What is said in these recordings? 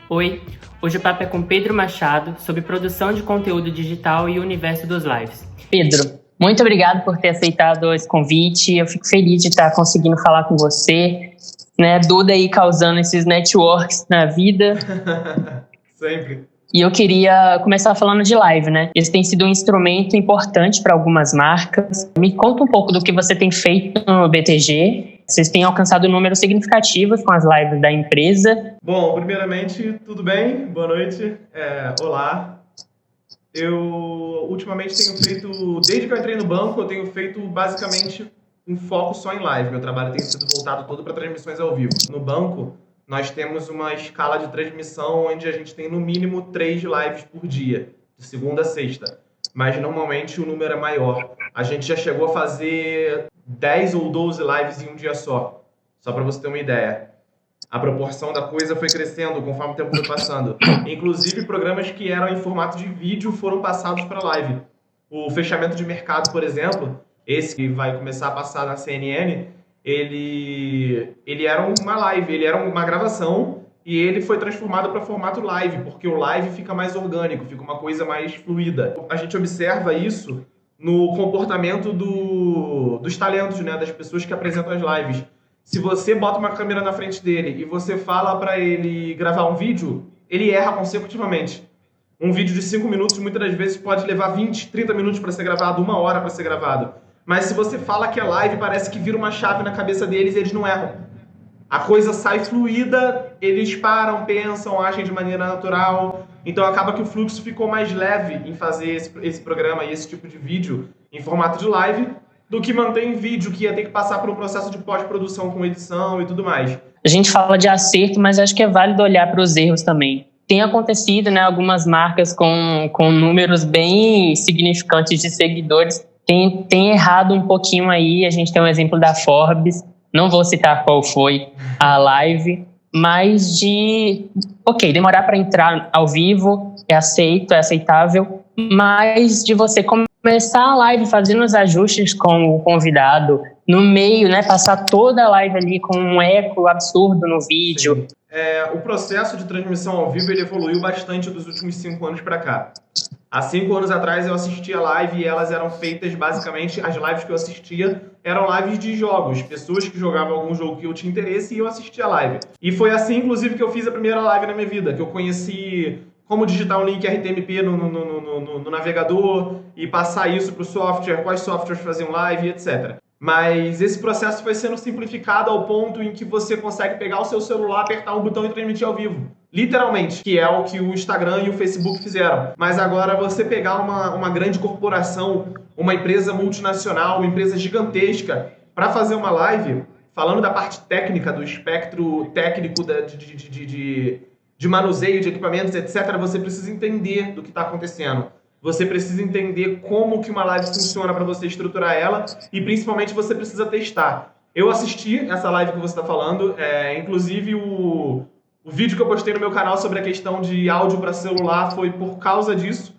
Oi, hoje o papo é com Pedro Machado sobre produção de conteúdo digital e o universo dos lives. Pedro, muito obrigado por ter aceitado esse convite. Eu fico feliz de estar conseguindo falar com você, né? Duda aí causando esses networks na vida. Sempre. E eu queria começar falando de live, né? Esse tem sido um instrumento importante para algumas marcas. Me conta um pouco do que você tem feito no BTG. Vocês têm alcançado números significativos com as lives da empresa. Bom, primeiramente, tudo bem? Boa noite. Olá. Eu ultimamente tenho feito, desde que eu entrei no banco, eu tenho feito basicamente um foco só em live. Meu trabalho tem sido voltado todo para transmissões ao vivo. No banco, nós temos uma escala de transmissão onde a gente tem no mínimo 3 lives por dia, de segunda a sexta. Mas normalmente o número é maior. A gente já chegou a fazer 10 ou 12 lives em um dia só para você ter uma ideia. A proporção da coisa foi crescendo conforme o tempo foi passando. Inclusive, programas que eram em formato de vídeo foram passados para live. O fechamento de mercado, por exemplo, esse que vai começar a passar na CNN, ele era uma live, ele era uma gravação e ele foi transformado para formato live, porque o live fica mais orgânico, fica uma coisa mais fluida. A gente observa isso no comportamento dos talentos, né, das pessoas que apresentam as lives. Se você bota uma câmera na frente dele e você fala para ele gravar um vídeo, ele erra consecutivamente. Um vídeo de 5 minutos, muitas das vezes, pode levar 20, 30 minutos para ser gravado, 1 hora para ser gravado. Mas se você fala que é live, parece que vira uma chave na cabeça deles e eles não erram. A coisa sai fluida, eles param, pensam, agem de maneira natural. Então acaba que o fluxo ficou mais leve em fazer esse programa e esse tipo de vídeo em formato de live, do que manter em vídeo, que ia ter que passar por um processo de pós-produção com edição e tudo mais. A gente fala de acerto, mas acho que é válido olhar para os erros também. Tem acontecido, né, algumas marcas com números bem significantes de seguidores tem errado um pouquinho aí. A gente tem um exemplo da Forbes, não vou citar qual foi a live, mas demorar para entrar ao vivo é aceito, é aceitável, mas de você começar a live fazendo os ajustes com o convidado, no meio, né, passar toda a live ali com um eco absurdo no vídeo. O processo de transmissão ao vivo ele evoluiu bastante dos últimos 5 anos para cá. Há 5 anos atrás eu assistia live e elas eram feitas basicamente, as lives que eu assistia eram lives de jogos, pessoas que jogavam algum jogo que eu tinha interesse e eu assistia a live. E foi assim, inclusive, que eu fiz a primeira live na minha vida, que eu conheci como digitar um link RTMP no navegador e passar isso para o software, quais softwares faziam live, etc. Mas esse processo foi sendo simplificado ao ponto em que você consegue pegar o seu celular, apertar um botão e transmitir ao vivo. Literalmente, que é o que o Instagram e o Facebook fizeram. Mas agora você pegar uma grande corporação, uma empresa multinacional, uma empresa gigantesca, para fazer uma live, falando da parte técnica, do espectro técnico de manuseio de equipamentos, etc., você precisa entender do que está acontecendo. Você precisa entender como que uma live funciona para você estruturar ela e, principalmente, você precisa testar. Eu assisti essa live que você está falando, inclusive o vídeo que eu postei no meu canal sobre a questão de áudio para celular foi por causa disso.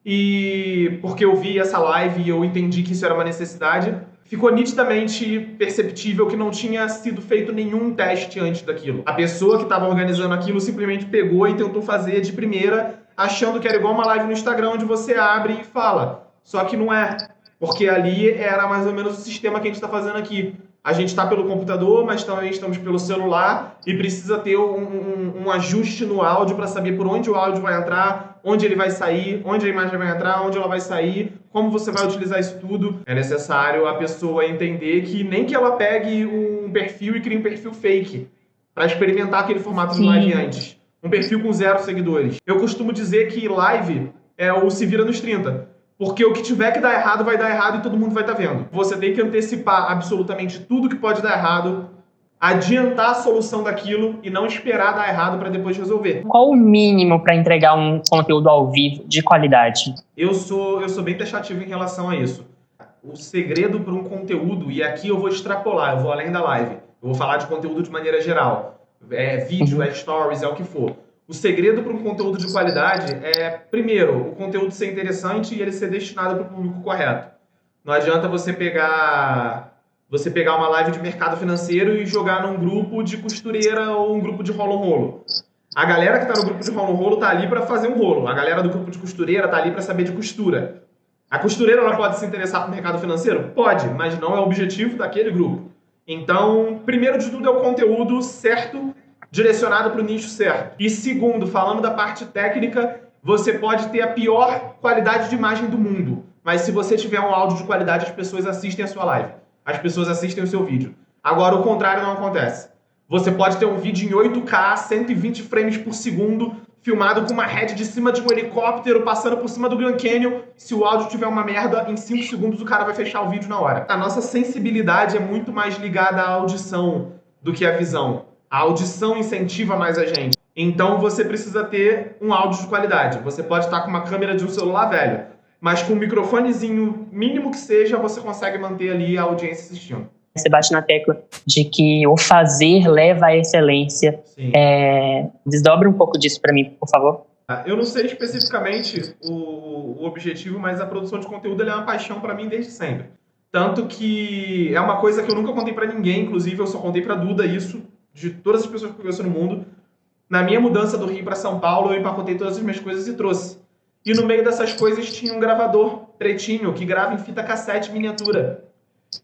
E porque eu vi essa live e eu entendi que isso era uma necessidade, ficou nitidamente perceptível que não tinha sido feito nenhum teste antes daquilo. A pessoa que estava organizando aquilo simplesmente pegou e tentou fazer de primeira, achando que era igual uma live no Instagram onde você abre e fala. Só que não é, porque ali era mais ou menos o sistema que a gente está fazendo aqui. A gente está pelo computador, mas também estamos pelo celular e precisa ter um ajuste no áudio para saber por onde o áudio vai entrar, onde ele vai sair, onde a imagem vai entrar, onde ela vai sair, como você vai utilizar isso tudo. É necessário a pessoa entender que nem que ela pegue um perfil e crie um perfil fake para experimentar aquele formato de live antes. Um perfil com 0 seguidores. Eu costumo dizer que live é o se vira nos 30. Porque o que tiver que dar errado vai dar errado e todo mundo vai estar vendo. Você tem que antecipar absolutamente tudo que pode dar errado, adiantar a solução daquilo e não esperar dar errado para depois resolver. Qual o mínimo para entregar um conteúdo ao vivo de qualidade? Eu sou bem taxativo em relação a isso. O segredo para um conteúdo, e aqui eu vou extrapolar, eu vou além da live, eu vou falar de conteúdo de maneira geral. Vídeo, stories, é o que for. O segredo para um conteúdo de qualidade é, primeiro, o conteúdo ser interessante e ele ser destinado para o público correto. Não adianta você pegar uma live de mercado financeiro e jogar num grupo de costureira ou um grupo de rolo-rolo. A galera que tá no grupo de rolo no rolo tá ali para fazer um rolo. A galera do grupo de costureira tá ali para saber de costura. A costureira ela pode se interessar por mercado financeiro? Pode, mas não é o objetivo daquele grupo. Então, primeiro de tudo é o conteúdo certo, direcionado para o nicho certo. E segundo, falando da parte técnica, você pode ter a pior qualidade de imagem do mundo, mas se você tiver um áudio de qualidade, as pessoas assistem a sua live. As pessoas assistem o seu vídeo. Agora, o contrário não acontece. Você pode ter um vídeo em 8K, 120 frames por segundo, filmado com uma head de cima de um helicóptero, passando por cima do Grand Canyon. Se o áudio tiver uma merda, em 5 segundos o cara vai fechar o vídeo na hora. A nossa sensibilidade é muito mais ligada à audição do que à visão. A audição incentiva mais a gente. Então você precisa ter um áudio de qualidade. Você pode estar com uma câmera de um celular velho, mas com um microfonezinho mínimo que seja, você consegue manter ali a audiência assistindo. Você bate na tecla de que o fazer leva à excelência. Desdobre um pouco disso para mim, por favor. Eu não sei especificamente o objetivo, mas a produção de conteúdo é uma paixão para mim desde sempre. Tanto que é uma coisa que eu nunca contei para ninguém, inclusive eu só contei para Duda isso, de todas as pessoas que eu conheço no mundo. Na minha mudança do Rio para São Paulo, eu empacotei todas as minhas coisas e trouxe. E no meio dessas coisas tinha um gravador pretinho que grava em fita cassete miniatura.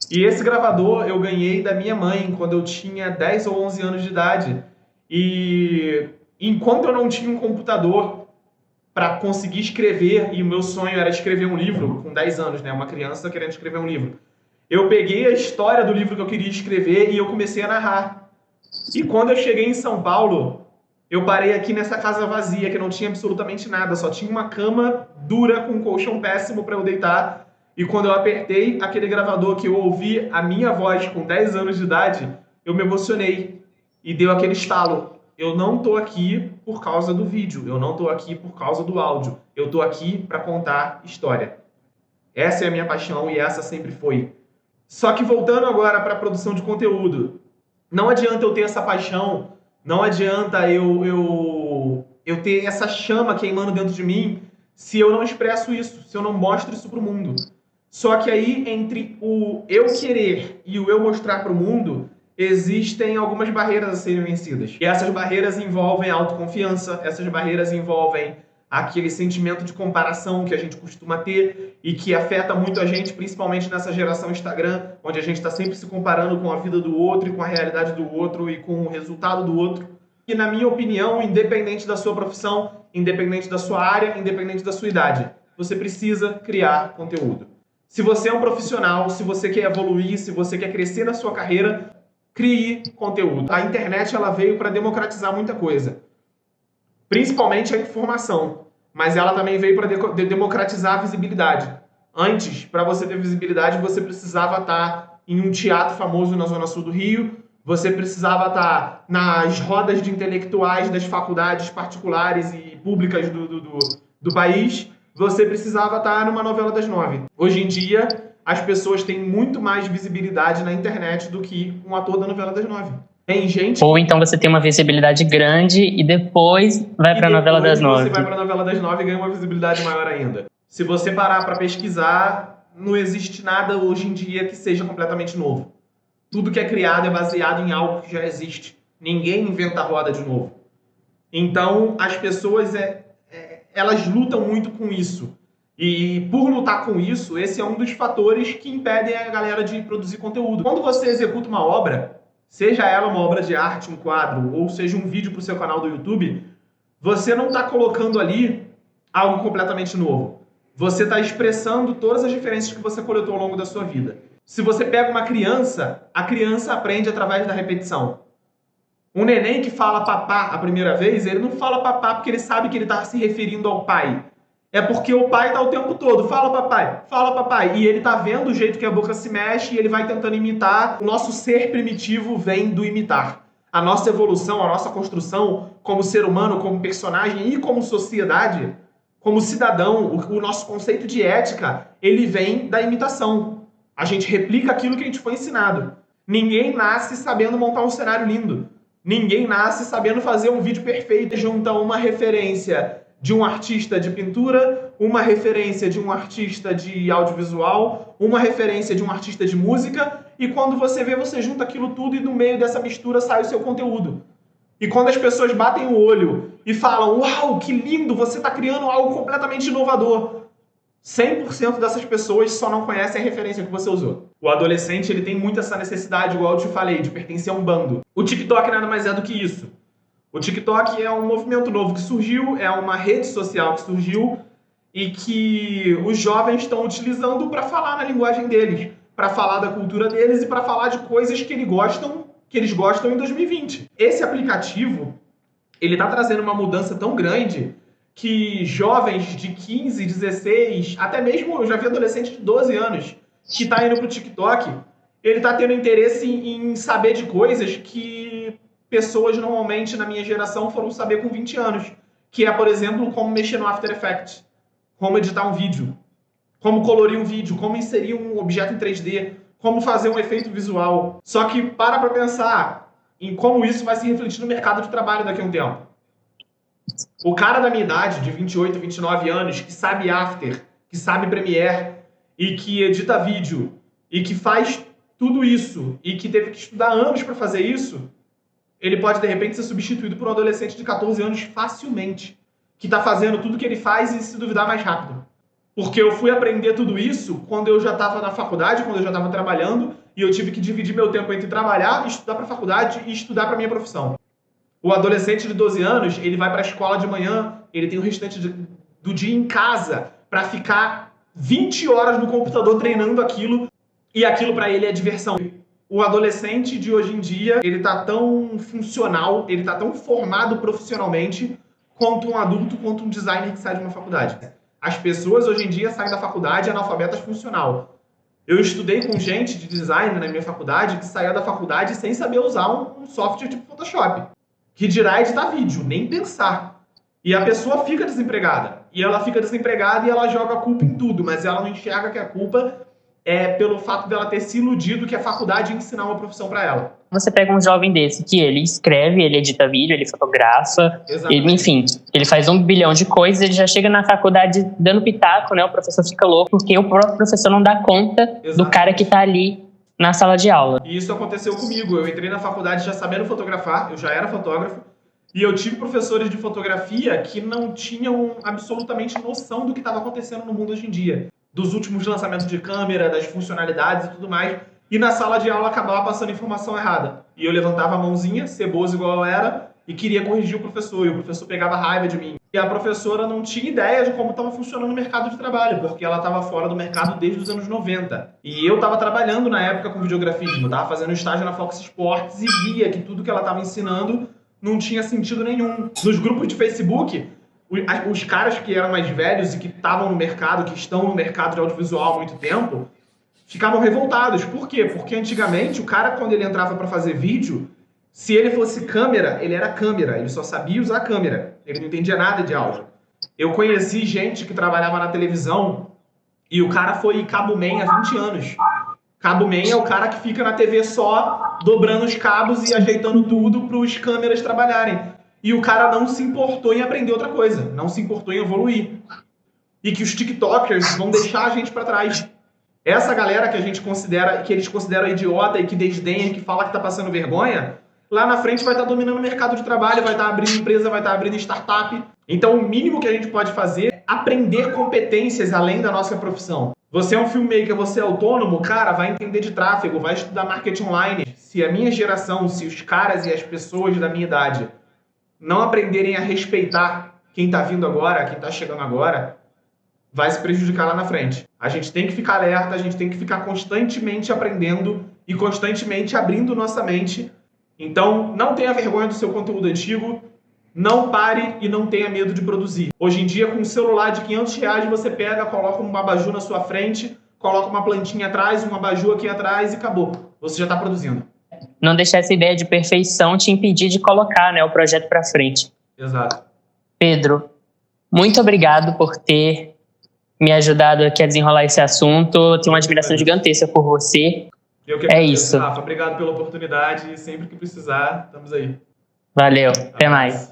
E esse gravador eu ganhei da minha mãe quando eu tinha 10 ou 11 anos de idade. E enquanto eu não tinha um computador para conseguir escrever, e o meu sonho era escrever um livro, com 10 anos, né? Uma criança querendo escrever um livro. Eu peguei a história do livro que eu queria escrever e eu comecei a narrar. E quando eu cheguei em São Paulo, eu parei aqui nessa casa vazia, que não tinha absolutamente nada, só tinha uma cama dura com um colchão péssimo para eu deitar. E quando eu apertei aquele gravador que eu ouvi a minha voz com 10 anos de idade, eu me emocionei e deu aquele estalo. Eu não tô aqui por causa do vídeo, eu não tô aqui por causa do áudio, eu tô aqui para contar história. Essa é a minha paixão e essa sempre foi. Só que voltando agora para a produção de conteúdo, não adianta eu ter essa paixão, não adianta eu ter essa chama queimando dentro de mim se eu não expresso isso, se eu não mostro isso pro mundo. Só que aí, entre o eu querer e o eu mostrar pro mundo, existem algumas barreiras a serem vencidas. E essas barreiras envolvem a autoconfiança, essas barreiras envolvem aquele sentimento de comparação que a gente costuma ter e que afeta muito a gente, principalmente nessa geração Instagram, onde a gente está sempre se comparando com a vida do outro e com a realidade do outro e com o resultado do outro. E, na minha opinião, independente da sua profissão, independente da sua área, independente da sua idade, você precisa criar conteúdo. Se você é um profissional, se você quer evoluir, se você quer crescer na sua carreira, crie conteúdo. A internet ela veio para democratizar muita coisa, principalmente a informação, mas ela também veio para democratizar a visibilidade. Antes, para você ter visibilidade, você precisava estar em um teatro famoso na Zona Sul do Rio, você precisava estar nas rodas de intelectuais das faculdades particulares e públicas do país, você precisava estar numa novela das 9. Hoje em dia, as pessoas têm muito mais visibilidade na internet do que um ator da novela das 9. Tem gente... Ou então você tem uma visibilidade grande e depois vai para a novela das 9. Você vai para a novela das 9 e ganha uma visibilidade maior ainda. Se você parar para pesquisar, não existe nada hoje em dia que seja completamente novo. Tudo que é criado é baseado em algo que já existe. Ninguém inventa a roda de novo. Então, as pessoas elas lutam muito com isso. E por lutar com isso, esse é um dos fatores que impedem a galera de produzir conteúdo. Quando você executa uma obra, seja ela uma obra de arte, um quadro, ou seja um vídeo para o seu canal do YouTube, você não está colocando ali algo completamente novo. Você está expressando todas as diferenças que você coletou ao longo da sua vida. Se você pega uma criança, a criança aprende através da repetição. Um neném que fala papá a primeira vez, ele não fala papá porque ele sabe que ele está se referindo ao pai. É porque o pai está o tempo todo, fala papai, e ele está vendo o jeito que a boca se mexe e ele vai tentando imitar. O nosso ser primitivo vem do imitar. A nossa evolução, a nossa construção como ser humano, como personagem e como sociedade, como cidadão, o nosso conceito de ética, ele vem da imitação. A gente replica aquilo que a gente foi ensinado. Ninguém nasce sabendo montar um cenário lindo. Ninguém nasce sabendo fazer um vídeo perfeito. Junta uma referência de um artista de pintura, uma referência de um artista de audiovisual, uma referência de um artista de música, e quando você vê, você junta aquilo tudo e no meio dessa mistura sai o seu conteúdo. E quando as pessoas batem o olho e falam, uau, que lindo, você está criando algo completamente inovador, 100% dessas pessoas só não conhecem a referência que você usou. O adolescente, ele tem muito essa necessidade, igual eu te falei, de pertencer a um bando. O TikTok nada mais é do que isso. O TikTok é um movimento novo que surgiu, é uma rede social que surgiu e que os jovens estão utilizando para falar na linguagem deles, para falar da cultura deles e para falar de coisas que eles gostam em 2020. Esse aplicativo, ele está trazendo uma mudança tão grande que jovens de 15, 16, até mesmo eu já vi adolescente de 12 anos que está indo para o TikTok, ele está tendo interesse em saber de coisas que pessoas normalmente na minha geração foram saber com 20 anos, que é, por exemplo, como mexer no After Effects, como editar um vídeo, como colorir um vídeo, como inserir um objeto em 3D, como fazer um efeito visual. Só que para pensar em como isso vai se refletir no mercado de trabalho daqui a um tempo. O cara da minha idade, de 28, 29 anos, que sabe After, que sabe Premiere e que edita vídeo e que faz tudo isso e que teve que estudar anos para fazer isso, ele pode, de repente, ser substituído por um adolescente de 14 anos facilmente, que está fazendo tudo que ele faz e, se duvidar, mais rápido. Porque eu fui aprender tudo isso quando eu já estava na faculdade, quando eu já estava trabalhando, e eu tive que dividir meu tempo entre trabalhar, estudar para a faculdade e estudar para a minha profissão. O adolescente de 12 anos, ele vai para a escola de manhã, ele tem o restante do dia em casa para ficar 20 horas no computador treinando aquilo, e aquilo para ele é diversão. O adolescente de hoje em dia, ele tá tão funcional, ele tá tão formado profissionalmente quanto um adulto, quanto um designer que sai de uma faculdade. As pessoas hoje em dia saem da faculdade analfabetas funcional. Eu estudei com gente de design na minha faculdade que saía da faculdade sem saber usar um software tipo Photoshop. Que dirá editar vídeo, nem pensar. E a pessoa fica desempregada. E ela fica desempregada e ela joga a culpa em tudo, mas ela não enxerga que a culpa é pelo fato dela ter se iludido que a faculdade ia ensinar uma profissão para ela. Você pega um jovem desse que ele escreve, ele edita vídeo, ele fotografa, enfim, ele faz 1 bilhão de coisas, ele já chega na faculdade dando pitaco, né? O professor fica louco, porque o próprio professor não dá conta do cara que tá ali na sala de aula. E isso aconteceu comigo. Eu entrei na faculdade já sabendo fotografar, eu já era fotógrafo, e eu tive professores de fotografia que não tinham absolutamente noção do que estava acontecendo no mundo hoje em dia. Dos últimos lançamentos de câmera, das funcionalidades e tudo mais. E na sala de aula acabava passando informação errada. E eu levantava a mãozinha, ceboso igual eu era, e queria corrigir o professor. E o professor pegava raiva de mim. E a professora não tinha ideia de como estava funcionando o mercado de trabalho, porque ela estava fora do mercado desde os anos 90. E eu estava trabalhando na época com videografismo, estava fazendo estágio na Fox Sports e via que tudo que ela estava ensinando não tinha sentido nenhum. Nos grupos de Facebook, os caras que eram mais velhos e que estavam no mercado, que estão no mercado de audiovisual há muito tempo, ficavam revoltados. Por quê? Porque antigamente o cara, quando ele entrava para fazer vídeo, se ele fosse câmera, ele era câmera, ele só sabia usar câmera, ele não entendia nada de áudio. Eu conheci gente que trabalhava na televisão e o cara foi cabo man há 20 anos. Cabo man é o cara que fica na TV só dobrando os cabos e ajeitando tudo para os câmeras trabalharem. E o cara não se importou em aprender outra coisa, não se importou em evoluir. E que os TikTokers vão deixar a gente para trás. Essa galera que a gente considera, que eles consideram idiota e que desdenha, que fala que tá passando vergonha, lá na frente vai estar dominando o mercado de trabalho, vai estar abrindo empresa, vai estar abrindo startup. Então o mínimo que a gente pode fazer é aprender competências além da nossa profissão. Você é um filmmaker, você é autônomo, cara, vai entender de tráfego, vai estudar marketing online. Se a minha geração, se os caras e as pessoas da minha idade não aprenderem a respeitar quem está vindo agora, quem está chegando agora, vai se prejudicar lá na frente. A gente tem que ficar alerta, a gente tem que ficar constantemente aprendendo e constantemente abrindo nossa mente. Então, não tenha vergonha do seu conteúdo antigo, não pare e não tenha medo de produzir. Hoje em dia, com um celular de R$500, você pega, coloca um abajur na sua frente, coloca uma plantinha atrás, um abajur aqui atrás e acabou. Você já está produzindo. Não deixar essa ideia de perfeição te impedir de colocar, né, o projeto para frente. Exato. Pedro, muito obrigado por ter me ajudado aqui a desenrolar esse assunto. Eu tenho uma admiração gigantesca por você. Eu que agradeço, isso. Rafa, obrigado pela oportunidade e sempre que precisar, estamos aí. Valeu, até mais.